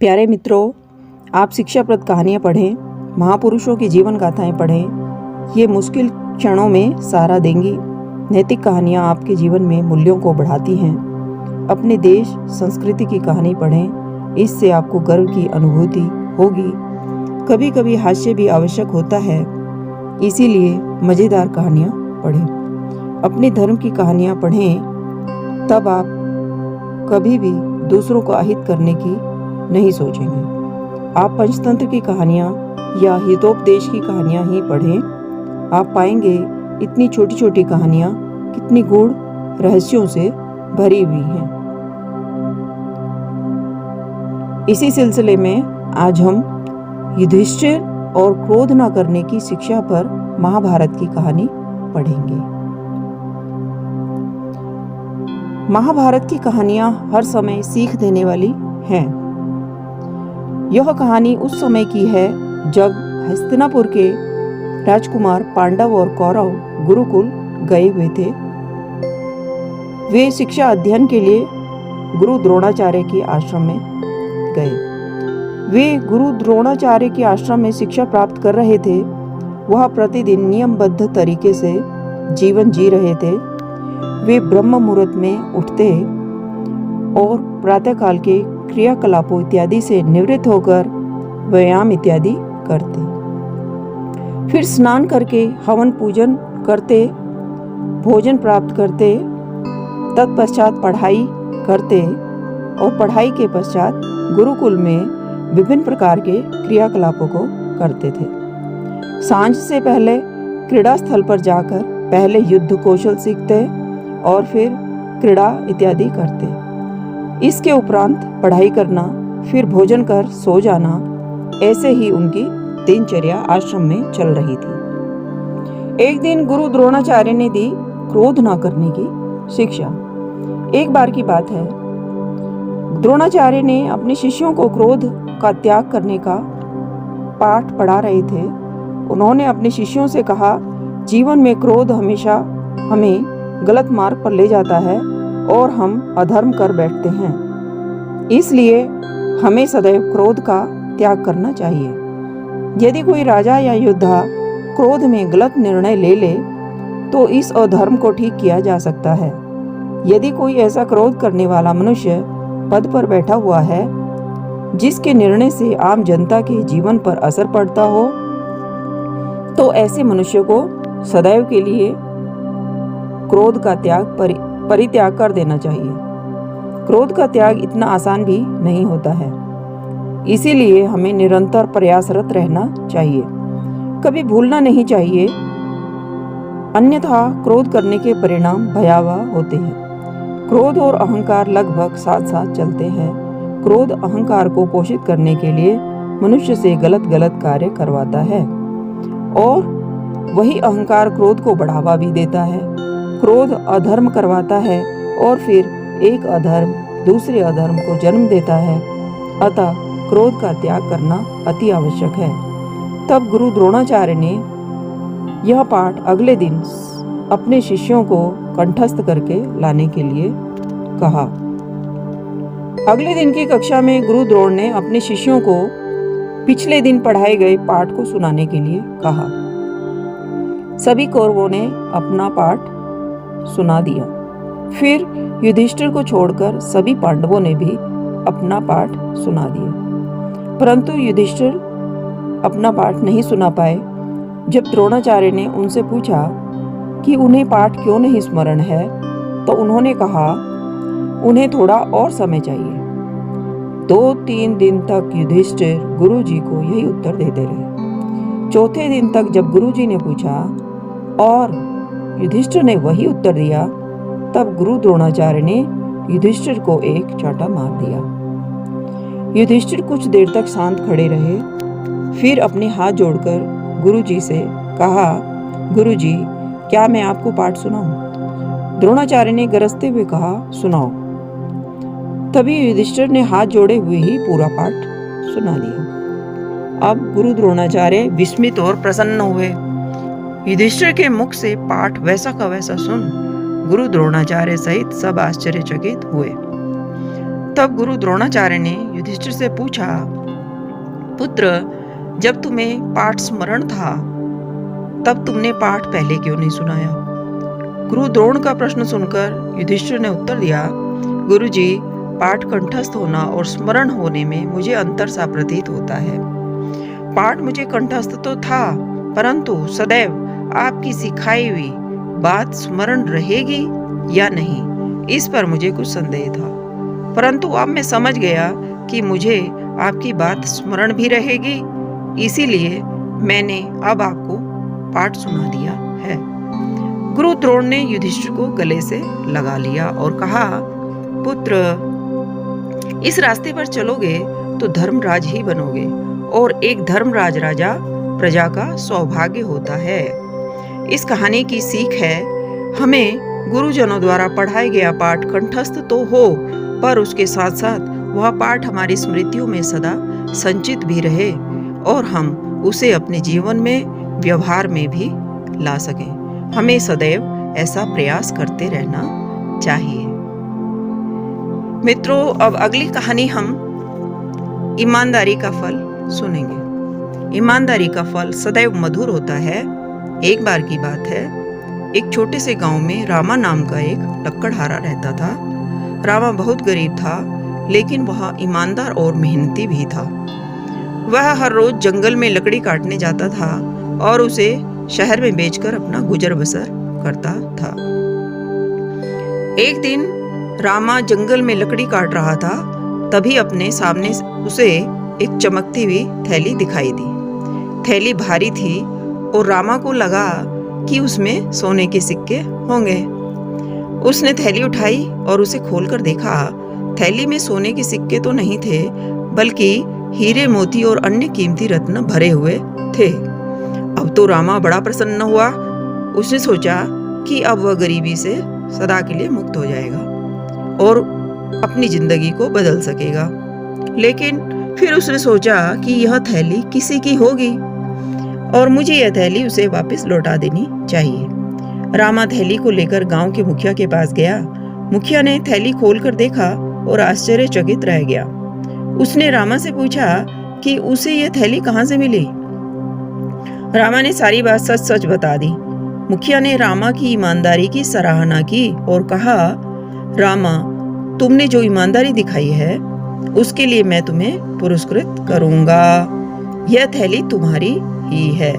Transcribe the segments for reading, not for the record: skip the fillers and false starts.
प्यारे मित्रों, आप शिक्षाप्रद कहानियाँ पढ़ें, महापुरुषों की जीवन गाथाएं पढ़ें। ये मुश्किल क्षणों में सहारा देंगी। नैतिक कहानियाँ आपके जीवन में मूल्यों को बढ़ाती हैं। अपने देश संस्कृति की कहानी पढ़ें, इससे आपको गर्व की अनुभूति होगी। कभी कभी हास्य भी आवश्यक होता है, इसीलिए मज़ेदार कहानियाँ पढ़ें। अपने धर्म की कहानियाँ पढ़ें, तब आप कभी भी दूसरों को अहित करने की नहीं सोचेंगे। आप पंचतंत्र की कहानियाँ या हितोपदेश की कहानियाँ ही पढ़ें। आप पाएंगे इतनी छोटी छोटी कहानियाँ कितनी गूढ़ रहस्यों से भरी हुई हैं। इसी सिलसिले में आज हम युधिष्ठिर और क्रोध न करने की शिक्षा पर महाभारत की कहानी पढ़ेंगे। महाभारत की कहानियाँ हर समय सीख देने वाली हैं। यह कहानी उस समय की है जब हस्तिनापुर के राजकुमार पांडव और कौरव गुरुकुल गए हुए थे। वे शिक्षा अध्ययन के लिए गुरु द्रोणाचार्य के आश्रम में गए। वे गुरु द्रोणाचार्य के आश्रम में शिक्षा प्राप्त कर रहे थे। वह प्रतिदिन नियमबद्ध तरीके से जीवन जी रहे थे। वे ब्रह्म मुहूर्त में उठते और प्रातःकाल के क्रियाकलापों इत्यादि से निवृत्त होकर व्यायाम इत्यादि करते। फिर स्नान करके हवन पूजन करते, भोजन प्राप्त करते, तत्पश्चात पढ़ाई करते और पढ़ाई के पश्चात गुरुकुल में विभिन्न प्रकार के क्रियाकलापों को करते थे। सांझ से पहले क्रीड़ा स्थल पर जाकर पहले युद्ध कौशल सीखते और फिर क्रीड़ा इत्यादि करते। इसके उपरांत पढ़ाई करना, फिर भोजन कर सो जाना, ऐसे ही उनकी दिनचर्या आश्रम में चल रही थी। एक दिन गुरु द्रोणाचार्य ने दी क्रोध न करने की शिक्षा। एक बार की बात है, द्रोणाचार्य ने अपने शिष्यों को क्रोध का त्याग करने का पाठ पढ़ा रहे थे। उन्होंने अपने शिष्यों से कहा, जीवन में क्रोध हमेशा हमें गलत मार्ग पर ले जाता है और हम अधर्म कर बैठते हैं। इसलिए हमें सदैव क्रोध का त्याग करना चाहिए। यदि कोई राजा या योद्धा क्रोध में गलत निर्णय ले ले तो इस अधर्म को ठीक किया जा सकता है। यदि कोई ऐसा क्रोध करने वाला मनुष्य पद पर बैठा हुआ है जिसके निर्णय से आम जनता के जीवन पर असर पड़ता हो, तो ऐसे मनुष्य को सदैव के लिए क्रोध का परित्याग कर देना चाहिए। क्रोध का त्याग इतना आसान भी नहीं होता है, इसीलिए हमें निरंतर प्रयासरत रहना चाहिए। कभी भूलना नहीं चाहिए, अन्यथा क्रोध करने के परिणाम भयावह होते हैं। क्रोध और अहंकार लगभग साथ साथ चलते हैं। क्रोध अहंकार को पोषित करने के लिए मनुष्य से गलत गलत कार्य करवाता है और वही अहंकार क्रोध को बढ़ावा भी देता है। क्रोध अधर्म करवाता है और फिर एक अधर्म दूसरे अधर्म को जन्म देता है। अतः क्रोध का त्याग करना अति आवश्यक है। तब गुरु द्रोणाचार्य ने यह पाठ अगले दिन अपने शिष्यों को कंठस्थ करके लाने के लिए कहा। अगले दिन की कक्षा में गुरु द्रोण ने अपने शिष्यों को पिछले दिन पढ़ाए गए पाठ को सुनाने के लिए कहा। सभी कौरवों ने अपना पाठ सुना दिया। फिर युधिष्ठिर को छोड़कर सभी पांडवों ने भी अपना पाठ सुना दिया, परंतु युधिष्ठिर अपना पाठ नहीं सुना पाए। जब द्रोणाचार्य ने उनसे पूछा कि उन्हें पाठ क्यों नहीं स्मरण है, तो उन्होंने कहा उन्हें थोड़ा और समय चाहिए। 2-3 दिन तक युधिष्ठिर गुरुजी को यही उत्तर देते रहे। चौथे दिन तक जब गुरुजी ने पूछा और युधिष्ठिर ने वही उत्तर दिया, तब गुरु द्रोणाचार्य ने युधिष्ठिर को एक चांटा मार दिया। युधिष्ठिर कुछ देर तक शांत खड़े रहे, फिर अपने हाथ जोड़कर गुरुजी से कहा, गुरुजी, क्या मैं आपको पाठ सुनाऊं? द्रोणाचार्य ने गरजते हुए कहा, सुनाओ। तभी युधिष्ठिर ने हाथ जोड़े हुए ही पूरा पाठ सुना दिया। अब गुरु द्रोणाचार्य विस्मित और प्रसन्न हुए। युधिष्ठिर के मुख से पाठ वैसा का वैसा सुन गुरु द्रोणाचार्य सहित सब आश्चर्यचकित हुए। तब गुरु द्रोणाचार्य ने युधिष्ठिर से पूछा, पुत्र, जब तुम्हें पाठ स्मरण था तब तुमने पाठ पहले क्यों नहीं सुनाया? गुरु द्रोण का प्रश्न सुनकर युधिष्ठिर ने उत्तर दिया, गुरुजी, पाठ कंठस्थ होना और स्मरण होने में मुझे अंतर सा प्रतीत होता है। पाठ मुझे कंठस्थ तो था, परंतु सदैव आपकी सिखाई हुई बात स्मरण रहेगी या नहीं, इस पर मुझे कुछ संदेह था। परंतु अब मैं समझ गया कि मुझे आपकी बात स्मरण भी रहेगी, इसीलिए मैंने अब आपको पाठ सुना दिया है। गुरु द्रोण ने युधिष्ठिर को गले से लगा लिया और कहा, पुत्र, इस रास्ते पर चलोगे तो धर्मराज ही बनोगे, और एक धर्मराज राजा प्रजा का सौभाग्य होता है। इस कहानी की सीख है, हमें गुरुजनों द्वारा पढ़ाया गया पाठ कंठस्थ तो हो, पर उसके साथ साथ वह पाठ हमारी स्मृतियों में सदा संचित भी रहे और हम उसे अपने जीवन में, व्यवहार में भी ला सकें। हमें सदैव ऐसा प्रयास करते रहना चाहिए। मित्रों, अब अगली कहानी हम ईमानदारी का फल सुनेंगे। ईमानदारी का फल सदैव मधुर होता है। एक बार की बात है, एक छोटे से गांव में रामा नाम का एक लक्कड़हारा रहता था। रामा बहुत गरीब था, लेकिन वह ईमानदार और मेहनती भी था। वह हर रोज जंगल में लकड़ी काटने जाता था और उसे शहर में बेचकर अपना गुजर बसर करता था। एक दिन रामा जंगल में लकड़ी काट रहा था, तभी अपने सामने उसे एक चमकती हुई थैली दिखाई दी। थैली भारी थी और रामा को लगा कि उसमें सोने के सिक्के होंगे। उसने थैली उठाई और उसे खोलकर देखा। थैली में सोने के सिक्के तो नहीं थे, बल्कि हीरे, मोती और अन्य कीमती रत्न भरे हुए थे। अब तो रामा बड़ा प्रसन्न हुआ। उसने सोचा कि अब वह गरीबी से सदा के लिए मुक्त हो जाएगा और अपनी जिंदगी को बदल सकेगा। लेकिन फिर उसने सोचा कि यह थैली किसी की होगी और मुझे यह थैली उसे वापस लौटा देनी चाहिए। रामा थैली को लेकर गांव के मुखिया के पास गया। मुखिया ने थैली खोलकर देखा और आश्चर्यचकित रह गया। उसने रामा से पूछा कि उसे यह थैली कहां से मिली। रामा ने सारी बात सच सच बता दी। मुखिया ने रामा की ईमानदारी की सराहना की और कहा, रामा, तुमने जो ईमानदारी दिखाई है उसके लिए मैं तुम्हें पुरस्कृत करूंगा। यह थैली तुम्हारी ही है।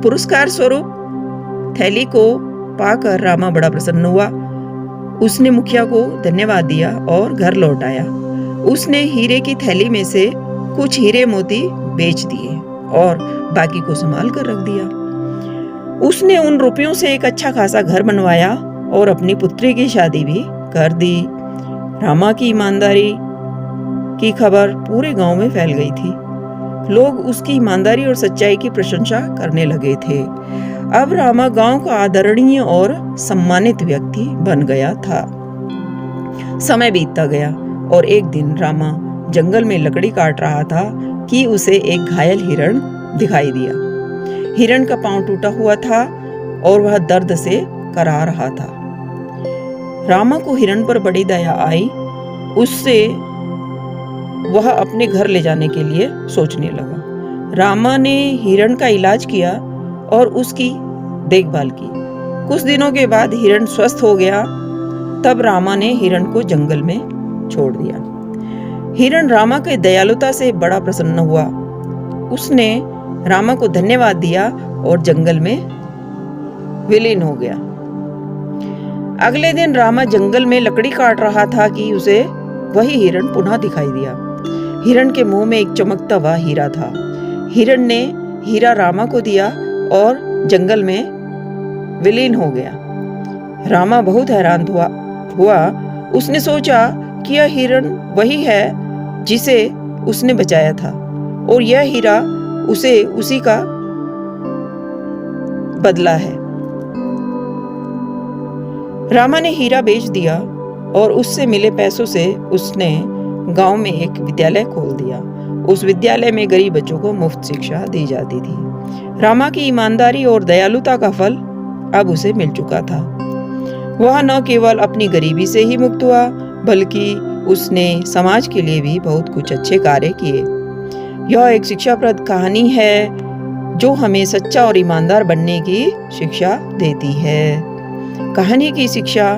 पुरस्कार स्वरूप थैली को पाकर रामा बड़ा प्रसन्न हुआ। उसने मुखिया को धन्यवाद दिया और घर लौट आया। उसने हीरे की थैली में से कुछ हीरे मोती बेच दिए और बाकी को संभाल कर रख दिया। उसने उन रुपयों से एक अच्छा खासा घर बनवाया और अपनी पुत्री की शादी भी कर दी। रामा की ईमानदारी की खबर पूरे गांव में फैल गई थी। लोग उसकी ईमानदारी और सच्चाई की प्रशंसा करने लगे थे। अब रामा गांव का आदरणीय और सम्मानित व्यक्ति बन गया था। समय बीतता गया और एक दिन रामा जंगल में लकड़ी काट रहा था कि उसे एक घायल हिरण दिखाई दिया। हिरण का पांव टूटा हुआ था और वह दर्द से करा रहा था। रामा को हिरण पर बड़ी दया आई। उससे वह अपने घर ले जाने के लिए सोचने लगा। रामा ने हिरण का इलाज किया और उसकी देखभाल की। कुछ दिनों के बाद हिरण स्वस्थ हो गया। तब रामा ने हिरण को जंगल में छोड़ दिया। हिरण रामा की दयालुता से बड़ा प्रसन्न हुआ। उसने रामा को धन्यवाद दिया और जंगल में विलीन हो गया। अगले दिन रामा जंगल में लकड़ी काट रहा था कि उसे वही हिरण पुनः दिखाई दिया। हिरण के मुंह में एक चमकता हुआ हीरा था। हिरण ने हीरा रामा को दिया और जंगल में विलीन हो गया। रामा बहुत हैरान हुआ। उसने सोचा कि यह हिरण वही है जिसे उसने बचाया था और यह हीरा उसे उसी का बदला है। रामा ने हीरा बेच दिया और उससे मिले पैसों से उसने गांव में एक विद्यालय खोल दिया। उस विद्यालय में गरीब बच्चों को मुफ्त शिक्षा दी जाती थी। रामा की ईमानदारी और दयालुता का फल अब उसे मिल चुका था। वह न केवल अपनी गरीबी से ही मुक्त हुआ, बल्कि उसने समाज के लिए भी बहुत कुछ अच्छे कार्य किए। यह एक शिक्षाप्रद कहानी है जो हमें सच्चा और ईमानदार बनने की शिक्षा देती है। कहानी की शिक्षा: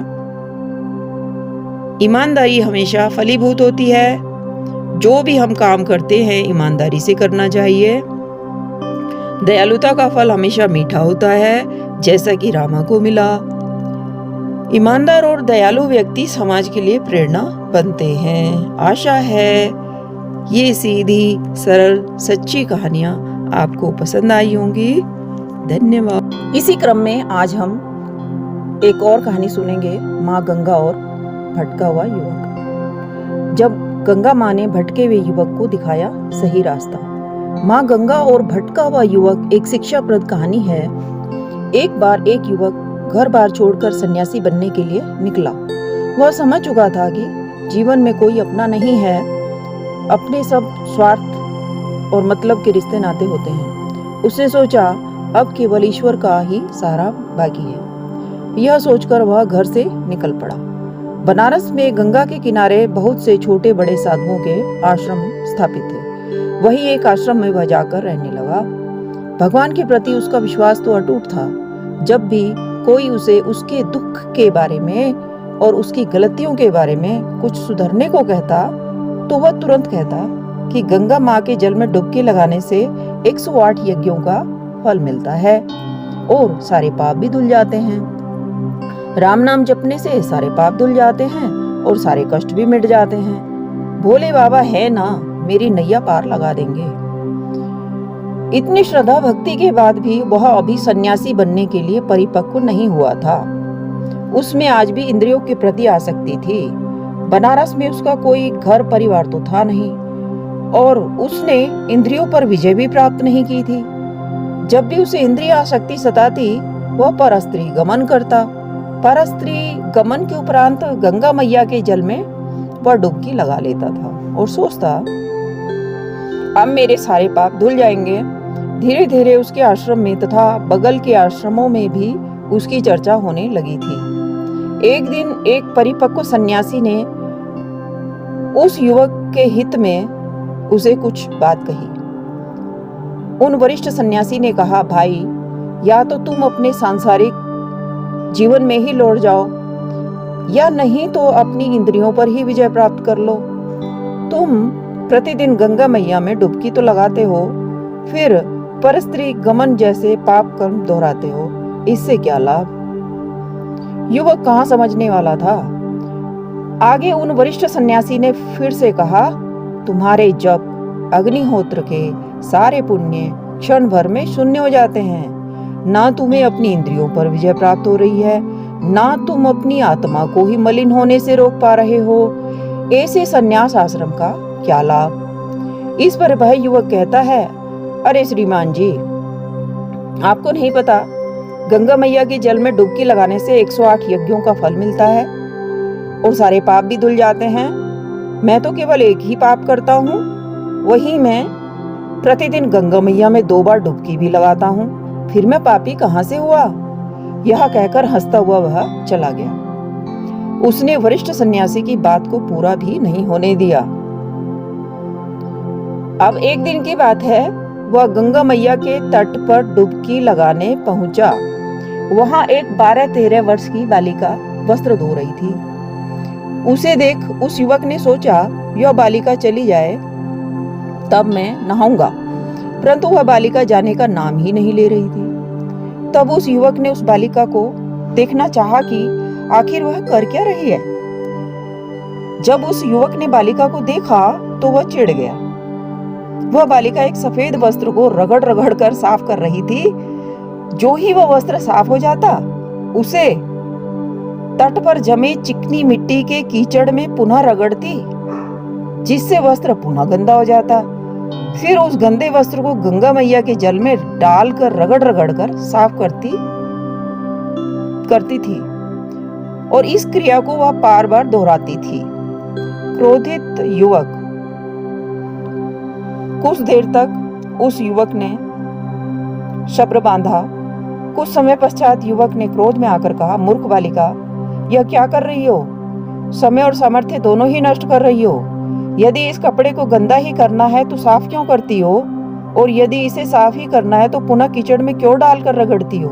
ईमानदारी हमेशा फलीभूत होती है। जो भी हम काम करते हैं ईमानदारी से करना चाहिए। दयालुता का फल हमेशा मीठा होता है, जैसा कि रामा को मिला। ईमानदार और दयालु व्यक्ति समाज के लिए प्रेरणा बनते हैं। आशा है ये सीधी, सरल, सच्ची कहानियां आपको पसंद आई होंगी। धन्यवाद। इसी क्रम में आज हम एक और कहानी सुनेंगे, माँ गंगा और भटका हुआ युवक। जब गंगा माँ ने भटके हुए युवक को दिखाया सही रास्ता। माँ गंगा और भटका हुआ युवक एक शिक्षाप्रद कहानी है। एक बार एक युवक घर बार छोड़कर सन्यासी बनने के लिए निकला। वह समझ चुका था कि जीवन में कोई अपना नहीं है, अपने सब स्वार्थ और मतलब के रिश्ते नाते होते हैं। उसने सोचा अब केवल ईश्वर का ही सहारा बाकी है। यह सोचकर वह घर से निकल पड़ा। बनारस में गंगा के किनारे बहुत से छोटे बड़े साधुओं के आश्रम स्थापित थे। वही एक आश्रम में वह जाकर रहने लगा। भगवान के प्रति उसका विश्वास तो अटूट था। जब भी कोई उसे उसके दुख के बारे में और उसकी गलतियों के बारे में कुछ सुधरने को कहता तो वह तुरंत कहता कि गंगा माँ के जल में डुबकी लगाने से 108 यज्ञों का फल मिलता है और सारे पाप भी धुल जाते हैं। राम नाम जपने से सारे पाप धुल जाते हैं और सारे कष्ट भी मिट जाते हैं। भोले बाबा है ना, मेरी नैया पार लगा देंगे। इतनी श्रद्धा भक्ति के बाद भी वह अभी सन्यासी बनने के लिए परिपक्व नहीं हुआ था। उसमें आज भी इंद्रियों के प्रति आसक्ति थी। बनारस में उसका कोई घर परिवार तो था नहीं और उसने इंद्रियों पर विजय भी प्राप्त नहीं की थी। जब भी उसे इंद्रिय आसक्ति सताती वह परस्त्री गमन करता। परस्त्री गमन के उपरांत गंगा मैया के जल में वह डुबकी लगा लेता था और सोचता अब मेरे सारे पाप धुल जाएंगे। धीरे धीरे उसके आश्रम में तथा बगल के आश्रमों में भी उसकी चर्चा होने लगी थी। एक दिन एक परिपक्व सन्यासी ने उस युवक के हित में उसे कुछ बात कही। उन वरिष्ठ सन्यासी ने कहा, भाई, या तो तुम अपने सांसारिक जीवन में ही लौट जाओ या नहीं तो अपनी इंद्रियों पर ही विजय प्राप्त कर लो। तुम प्रतिदिन गंगा मैया में डुबकी तो लगाते हो, फिर परस्त्री गमन जैसे पाप कर्म दोहराते हो, इससे क्या लाभ? युवक कहाँ समझने वाला था। आगे उन वरिष्ठ सन्यासी ने फिर से कहा, तुम्हारे जप अग्निहोत्र के सारे पुण्य क्षण भर में शून्य हो जाते हैं। ना तुम्हें अपनी इंद्रियों पर विजय प्राप्त हो रही है, ना तुम अपनी आत्मा को ही मलिन होने से रोक पा रहे हो। ऐसे सन्यास आश्रम का क्या लाभ? इस पर वह युवक कहता है, अरे श्रीमान जी, आपको नहीं पता, गंगा मैया के जल में डुबकी लगाने से 108 यज्ञों का फल मिलता है और सारे पाप भी धुल जाते हैं। मैं तो केवल एक ही पाप करता हूँ, वही मैं प्रतिदिन गंगा मैया में 2 बार डुबकी भी लगाता हूँ, फिर मैं पापी कहाँ से हुआ? यह कहकर हंसता हुआ वह चला गया। उसने वरिष्ठ सन्यासी की बात को पूरा भी नहीं होने दिया। अब एक दिन की बात है, वह गंगा मैया के तट पर डुबकी लगाने पहुंचा। वहां एक 12-13 वर्ष की बालिका वस्त्र धो रही थी। उसे देख उस युवक ने सोचा, यह बालिका चली जाए तब मैं नहाऊंगा, परंतु वह बालिका जाने का नाम ही नहीं ले रही थी। तब उस युवक ने उस बालिका को देखना चाहा कि आखिर वह कर क्या रही है। जब उस युवक ने बालिका को देखा तो वह चिढ़ गया। वह बालिका एक सफेद वस्त्र को रगड़ रगड़ कर साफ कर रही थी। जो ही वह वस्त्र साफ हो जाता, उसे तट पर जमे चिकनी मिट्टी के कीचड़ में पुनः रगड़ती, जिससे वस्त्र पुनः गंदा हो जाता। फिर उस गंदे वस्त्र को गंगा मैया के जल में डालकर रगड़ रगड़ कर साफ करती थी और इस क्रिया को वह बार बार दोहराती थी। क्रोधित युवक। कुछ देर तक उस युवक ने शब्द बांधा। कुछ समय पश्चात युवक ने क्रोध में आकर कहा, मूर्ख बालिका, यह क्या कर रही हो? समय और सामर्थ्य दोनों ही नष्ट कर रही हो। यदि इस कपड़े को गंदा ही करना है तो साफ क्यों करती हो, और यदि इसे साफ ही करना है तो पुनः कीचड़ में क्यों डालकर रगड़ती हो।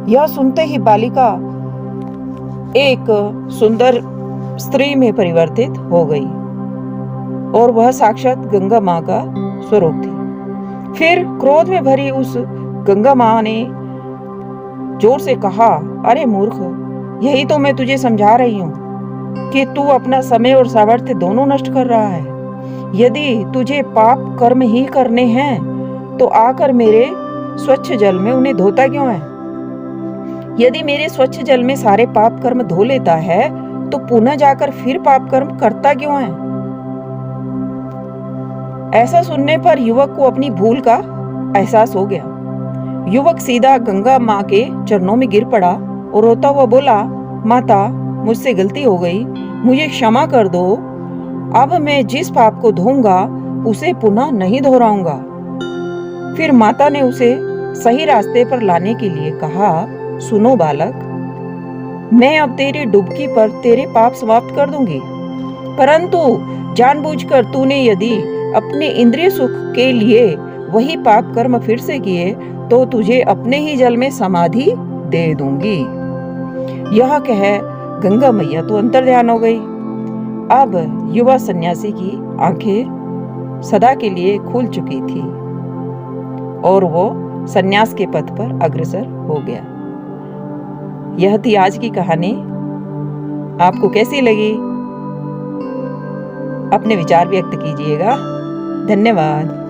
यह सुनते ही बालिका एक सुंदर स्त्री में परिवर्तित हो गई और वह साक्षात गंगा माँ का स्वरूप थी। फिर क्रोध में भरी उस गंगा माँ ने जोर से कहा, अरे मूर्ख, यही तो मैं तुझे समझा रही हूँ कि तू अपना समय और सामर्थ्य दोनों नष्ट कर रहा है। यदि तुझे पाप कर्म ही करने हैं तो आकर मेरे स्वच्छ जल में उन्हें धोता क्यों है। यदि मेरे स्वच्छ जल में सारे पाप कर्म धो लेता है तो पुनः जाकर फिर पाप कर्म करता क्यों है। ऐसा सुनने पर युवक को अपनी भूल का एहसास हो गया। युवक सीधा गंगा माँ के चरणों में गिर पड़ा और रोता हुआ बोला, माता, मुझसे गलती हो गई, मुझे क्षमा कर दो। अब मैं जिस पाप को धोऊंगा उसे पुनः नहीं दोहराऊंगा। फिर माता ने उसे सही रास्ते पर लाने के लिए कहा, सुनो बालक, मैं अब तेरी डुबकी पर तेरे पाप समाप्त कर दूंगी, परंतु जानबूझकर तूने यदि अपने इंद्रिय सुख के लिए वही पाप कर्म फिर से किए तो तुझे अपने ही जल में समाधि दे दूंगी। यह कह गंगा मैया तो अंतर्ध्यान हो गई। अब युवा सन्यासी की आंखें सदा के लिए खुल चुकी थी और वो सन्यास के पथ पर अग्रसर हो गया। यह थी आज की कहानी। आपको कैसी लगी? अपने विचार व्यक्त कीजिएगा। धन्यवाद।